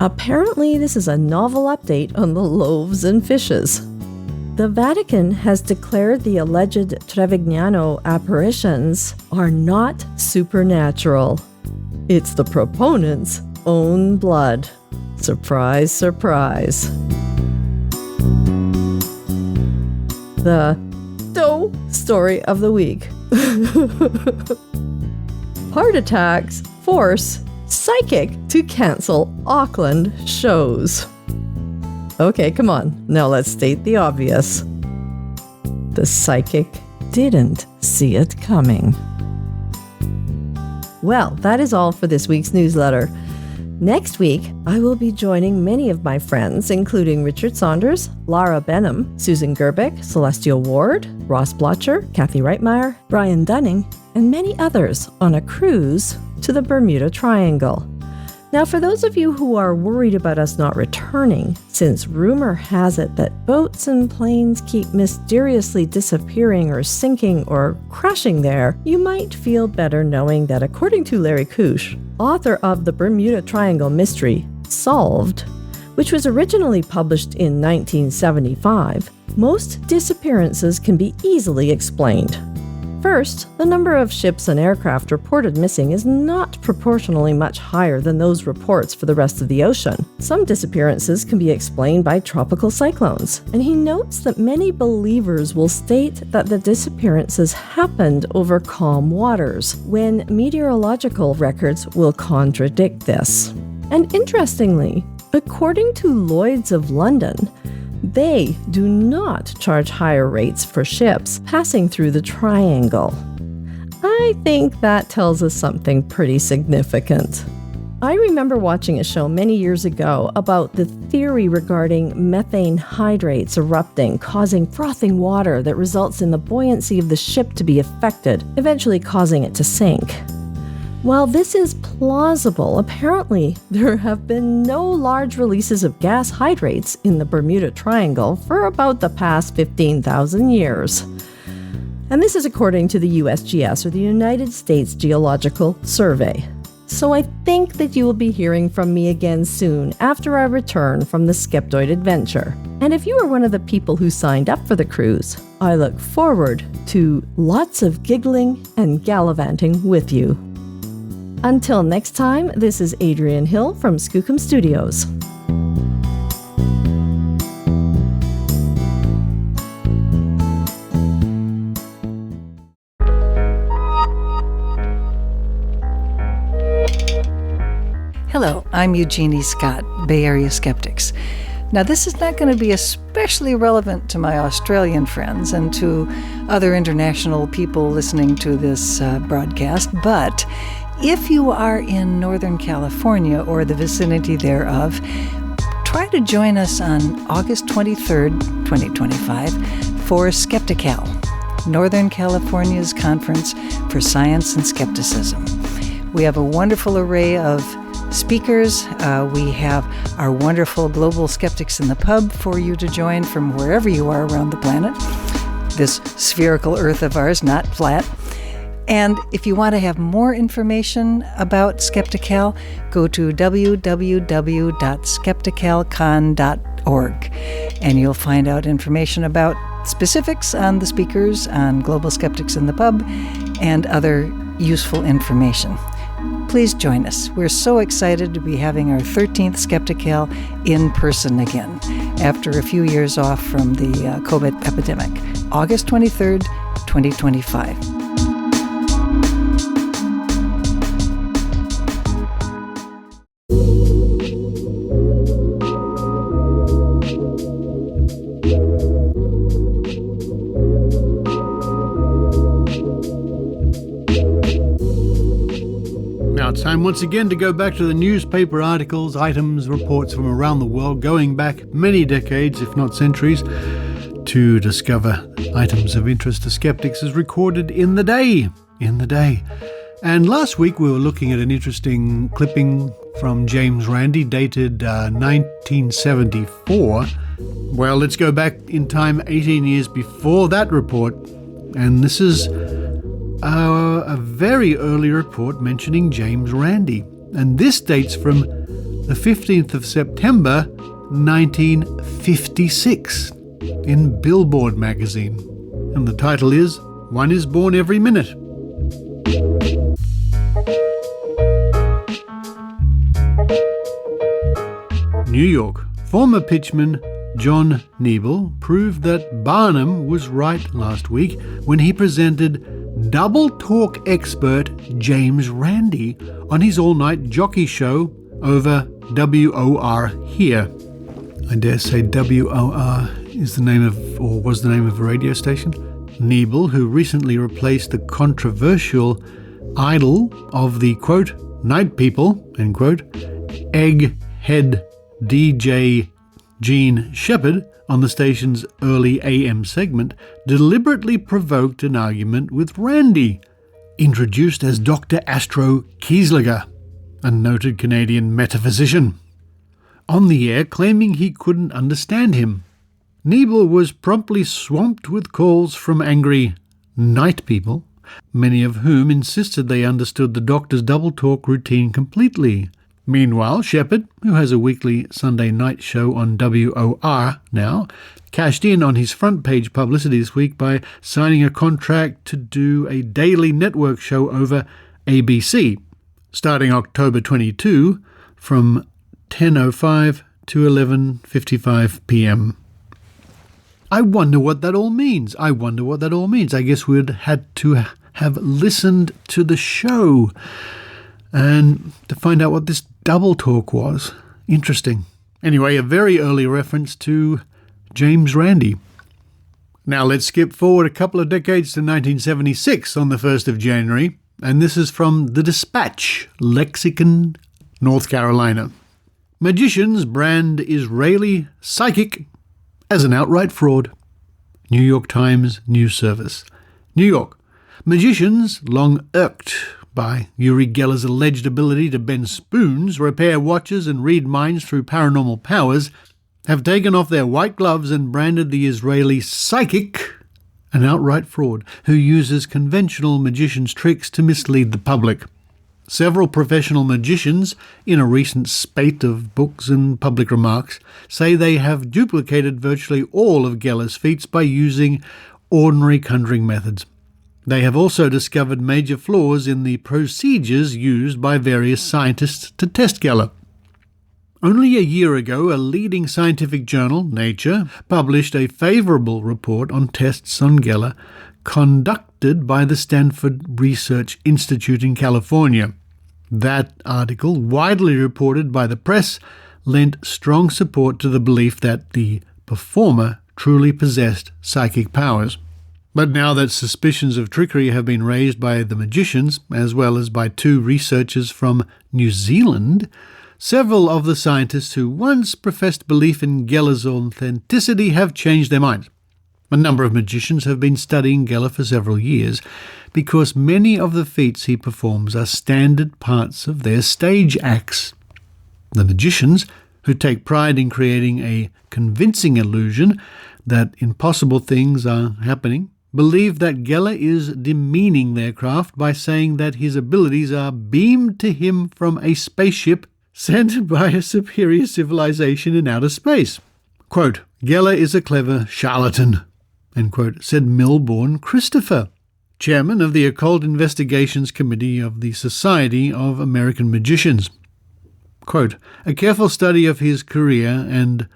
S4: Apparently, this is a novel update on the loaves and fishes. The Vatican has declared the alleged Trevignano apparitions are not supernatural. It's the proponents' own blood. Surprise, surprise. The Doe story of the week. Heart attacks force psychic to cancel Auckland shows. Okay, come on. Now let's state the obvious. The psychic didn't see it coming. Well, that is all for this week's newsletter. Next week, I will be joining many of my friends, including Richard Saunders, Lara Benham, Susan Gerbic, Celestial Ward, Ross Blotcher, Kathy Reitmeyer, Brian Dunning, and many others on a cruise to the Bermuda Triangle. Now, for those of you who are worried about us not returning, since rumor has it that boats and planes keep mysteriously disappearing or sinking or crashing there, you might feel better knowing that according to Larry Kusch, author of the Bermuda Triangle Mystery, Solved, which was originally published in 1975, most disappearances can be easily explained. First, the number of ships and aircraft reported missing is not proportionally much higher than those reports for the rest of the ocean. Some disappearances can be explained by tropical cyclones, and he notes that many believers will state that the disappearances happened over calm waters, when meteorological records will contradict this. And interestingly, according to Lloyd's of London, they do not charge higher rates for ships passing through the triangle. I think that tells us something pretty significant. I remember watching a show many years ago about the theory regarding methane hydrates erupting, causing frothing water that results in the buoyancy of the ship to be affected, eventually causing it to sink. While this is plausible, apparently there have been no large releases of gas hydrates in the Bermuda Triangle for about the past 15,000 years. And this is according to the USGS, or the United States Geological Survey. So I think that you will be hearing from me again soon after I return from the Skeptoid adventure. And if you are one of the people who signed up for the cruise, I look forward to lots of giggling and gallivanting with you. Until next time, this is Adrienne Hill from Skookum Studios.
S16: Hello, I'm Eugenie Scott, Bay Area Skeptics. Now, this is not going to be especially relevant to my Australian friends and to other international people listening to this broadcast, but if you are in Northern California or the vicinity thereof, try to join us on August 23rd, 2025 for Skepticamp, Northern California's Conference for Science and Skepticism. We have a wonderful array of speakers. We have our wonderful Global Skeptics in the Pub for you to join from wherever you are around the planet, this spherical Earth of ours, not flat. And if you want to have more information about Skeptical, go to www.skepticalcon.org, and you'll find out information about specifics on the speakers, on Global Skeptics in the Pub, and other useful information. Please join us. We're so excited to be having our 13th Skeptical in person again, after a few years off from the COVID epidemic. August 23rd, 2025.
S3: Now it's time once again to go back to the newspaper articles, items, reports from around the world, going back many decades, if not centuries, to discover items of interest to skeptics as recorded in the day. And last week we were looking at an interesting clipping from James Randi dated 1974. Well, let's go back in time 18 years before that report, and this is a very early report mentioning James Randi, and this dates from the 15th of September 1956 in Billboard Magazine, and the title is "One is Born Every Minute." New York. Former pitchman John Nebel proved that Barnum was right last week when he presented double talk expert James Randi on his all-night jockey show over WOR here. I dare say WOR is the name of, or was the name of, a radio station. Nebel, who recently replaced the controversial idol of the, quote, night people, end quote, egghead DJ Gene Shepard on the station's early AM segment deliberately provoked an argument with Randi, introduced as Dr. Astro Kiesliger, a noted Canadian metaphysician, on the air claiming he couldn't understand him. Niebel was promptly swamped with calls from angry night people, many of whom insisted they understood the doctor's double talk routine completely. Meanwhile, Shepard, who has a weekly Sunday night show on WOR now, cashed in on his front-page publicity this week by signing a contract to do a daily network show over ABC, starting October 22 from 10:05 to 11:55 p.m. I wonder what that all means. I guess we'd had to have listened to the show and to find out what this double talk was. Interesting. Anyway, a very early reference to James Randi. Now let's skip forward a couple of decades to 1976 on the 1st of January, and this is from the Dispatch, Lexington, North Carolina. Magicians brand Israeli psychic as an outright fraud. New York Times News Service. New York. Magicians, long irked by Uri Geller's alleged ability to bend spoons, repair watches and read minds through paranormal powers, have taken off their white gloves and branded the Israeli psychic an outright fraud who uses conventional magician's tricks to mislead the public. Several professional magicians, in a recent spate of books and public remarks, say they have duplicated virtually all of Geller's feats by using ordinary conjuring methods. They have also discovered major flaws in the procedures used by various scientists to test Geller. Only a year ago, a leading scientific journal, Nature, published a favourable report on tests on Geller conducted by the Stanford Research Institute in California. That article, widely reported by the press, lent strong support to the belief that the performer truly possessed psychic powers. But now that suspicions of trickery have been raised by the magicians, as well as by two researchers from New Zealand, several of the scientists who once professed belief in Geller's authenticity have changed their minds. A number of magicians have been studying Geller for several years because many of the feats he performs are standard parts of their stage acts. The magicians, who take pride in creating a convincing illusion that impossible things are happening, believe that Geller is demeaning their craft by saying that his abilities are beamed to him from a spaceship sent by a superior civilization in outer space. Quote, Geller is a clever charlatan, end quote, said Milbourne Christopher, chairman of the Occult Investigations Committee of the Society of American Magicians. Quote, a careful study of his career and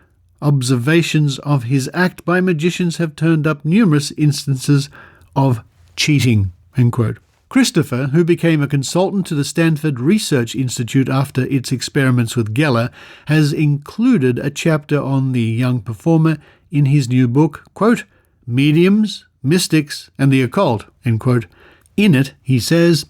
S3: observations of his act by magicians have turned up numerous instances of cheating, end quote. Christopher, who became a consultant to the Stanford Research Institute after its experiments with Geller, has included a chapter on the young performer in his new book, quote, Mediums, Mystics, and the Occult, end quote. In it, he says,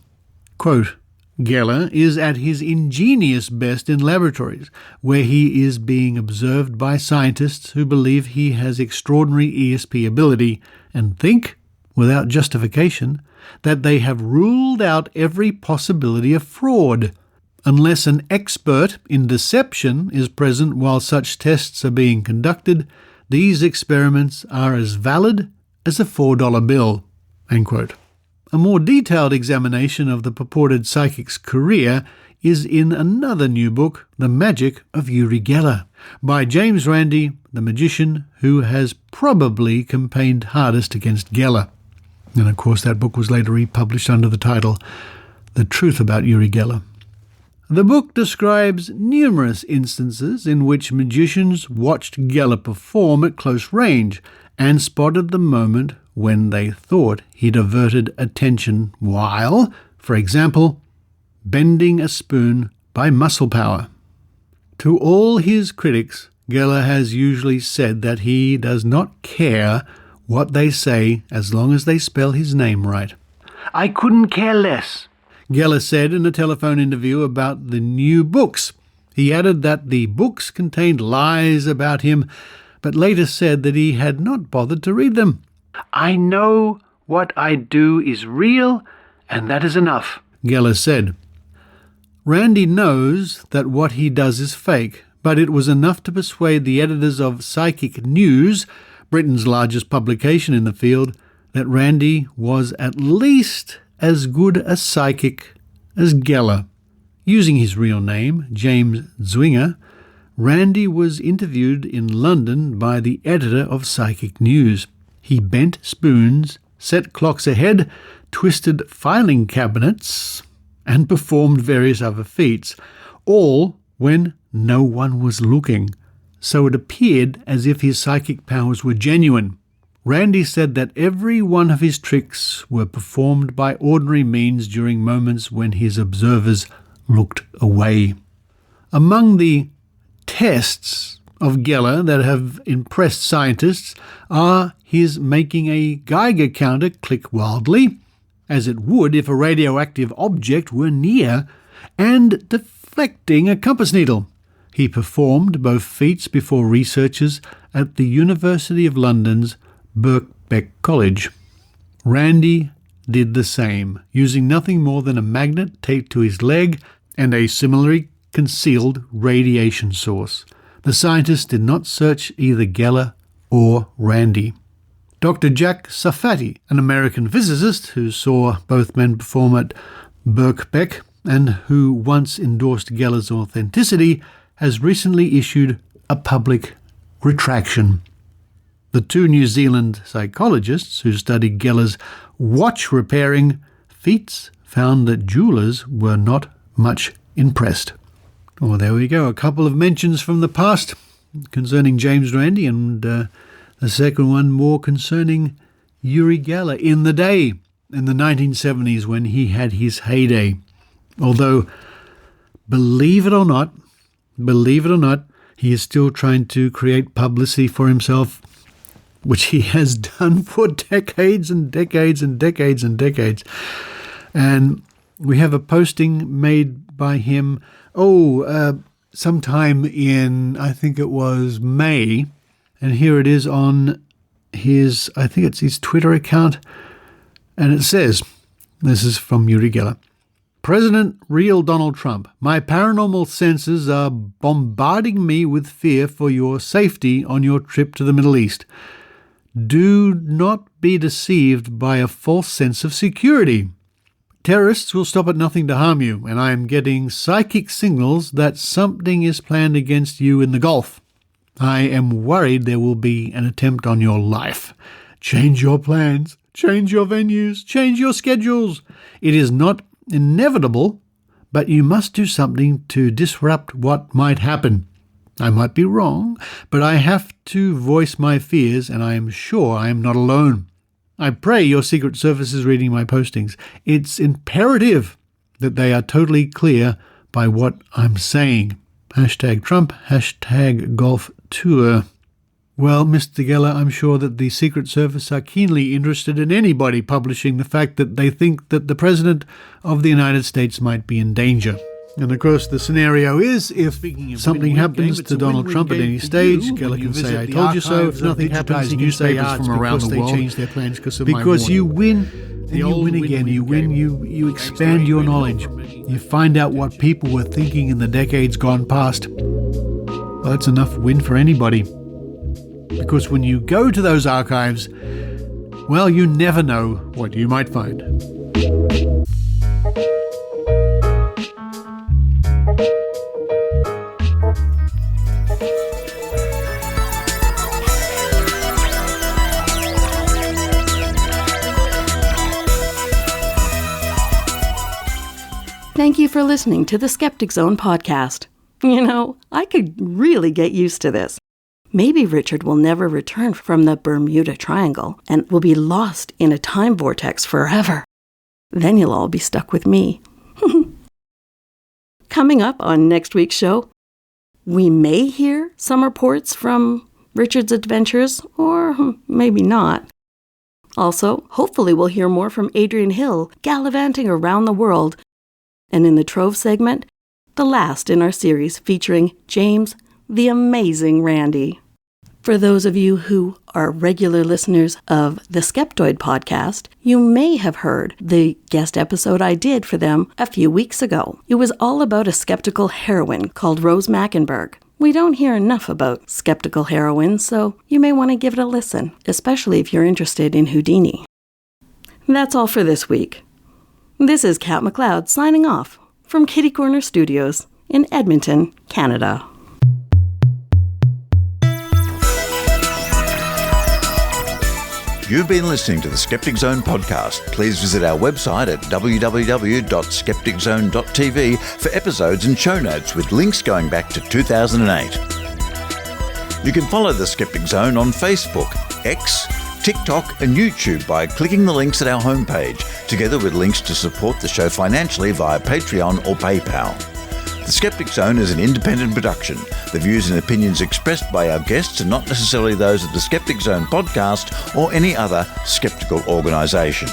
S3: quote, Geller is at his ingenious best in laboratories, where he is being observed by scientists who believe he has extraordinary ESP ability and think, without justification, that they have ruled out every possibility of fraud. Unless an expert in deception is present while such tests are being conducted, these experiments are as valid as a $4 bill, end quote. A more detailed examination of the purported psychic's career is in another new book, The Magic of Uri Geller, by James Randi, the magician who has probably campaigned hardest against Geller. And of course that book was later republished under the title The Truth About Uri Geller. The book describes numerous instances in which magicians watched Geller perform at close range and spotted the moment when they thought he diverted attention while, for example, bending a spoon by muscle power. To all his critics, Geller has usually said that he does not care what they say as long as they spell his name right. I couldn't care less, Geller said in a telephone interview about the new books He added that the books contained lies about him, but later said that he had not bothered to read them. "I know what I do is real, and that is enough," Geller said. Randi knows that what he does is fake, but it was enough to persuade the editors of Psychic News, Britain's largest publication in the field, that Randi was at least as good a psychic as Geller. Using his real name, James Zwinger, Randi was interviewed in London by the editor of Psychic News. He bent spoons, set clocks ahead, twisted filing cabinets, and performed various other feats, all when no one was looking. So it appeared as if his psychic powers were genuine. Randi said that every one of his tricks were performed by ordinary means during moments when his observers looked away. Among the tests of Geller that have impressed scientists are his making a Geiger counter click wildly, as it would if a radioactive object were near, and deflecting a compass needle. He performed both feats before researchers at the University of London's Birkbeck College. Randi did the same, using nothing more than a magnet taped to his leg and a similarly concealed radiation source. The scientists did not search either Geller or Randi. Dr. Jack Sarfatti, an American physicist who saw both men perform at Birkbeck and who once endorsed Geller's authenticity, has recently issued a public retraction. The two New Zealand psychologists who studied Geller's watch repairing feats found that jewelers were not much impressed. Well, there we go. A couple of mentions from the past concerning James Randi, and the second one more concerning Uri Geller in the day, in the 1970s when he had his heyday. Although, believe it or not, he is still trying to create publicity for himself, which he has done for decades and decades and decades and decades. And we have a posting made by him, sometime in, I think it was May, and here it is on his, I think it's his Twitter account, and it says, this is from Uri Geller, "President Real Donald Trump, my paranormal senses are bombarding me with fear for your safety on your trip to the Middle East. Do not be deceived by a false sense of security. Terrorists will stop at nothing to harm you, and I am getting psychic signals that something is planned against you in the Gulf. I am worried there will be an attempt on your life. Change your plans, change your venues, change your schedules. It is not inevitable, but you must do something to disrupt what might happen. I might be wrong, but I have to voice my fears, and I am sure I am not alone. I pray your Secret Service is reading my postings. It's imperative that they are totally clear by what I'm saying. #Trump, #Golf Tour." Well, Mr. Geller, I'm sure that the Secret Service are keenly interested in anybody publishing the fact that they think that the President of the United States might be in danger. And of course, the scenario is, if something happens to Donald Trump at any stage, Geller can say, "I told you so." If nothing happens, newspapers from around the world change their plans because you win, and you win again. You win, you expand your knowledge. You find out what people were thinking in the decades gone past. Well, that's enough win for anybody. Because when you go to those archives, well, you never know what you might find.
S2: Thank you for listening to the Skeptic Zone podcast. You know, I could really get used to this. Maybe Richard will never return from the Bermuda Triangle and will be lost in a time vortex forever. Then you'll all be stuck with me. Coming up on next week's show, we may hear some reports from Richard's adventures, or maybe not. Also, hopefully we'll hear more from Adrienne Hill gallivanting around the world. And in the Trove segment, the last in our series featuring James, the amazing Randi. For those of you who are regular listeners of the Skeptoid podcast, you may have heard the guest episode I did for them a few weeks ago. It was all about a skeptical heroine called Rose Mackenberg. We don't hear enough about skeptical heroines, so you may want to give it a listen, especially if you're interested in Houdini. That's all for this week. This is Kat McLeod signing off from Kitty Corner Studios in Edmonton, Canada.
S9: You've been listening to the Skeptic Zone podcast. Please visit our website at www.skepticzone.tv for episodes and show notes with links going back to 2008. You can follow the Skeptic Zone on Facebook, X, TikTok and YouTube by clicking the links at our homepage, together with links to support the show financially via Patreon or PayPal. The Skeptic Zone is an independent production. The views and opinions expressed by our guests are not necessarily those of the Skeptic Zone podcast or any other skeptical organisation.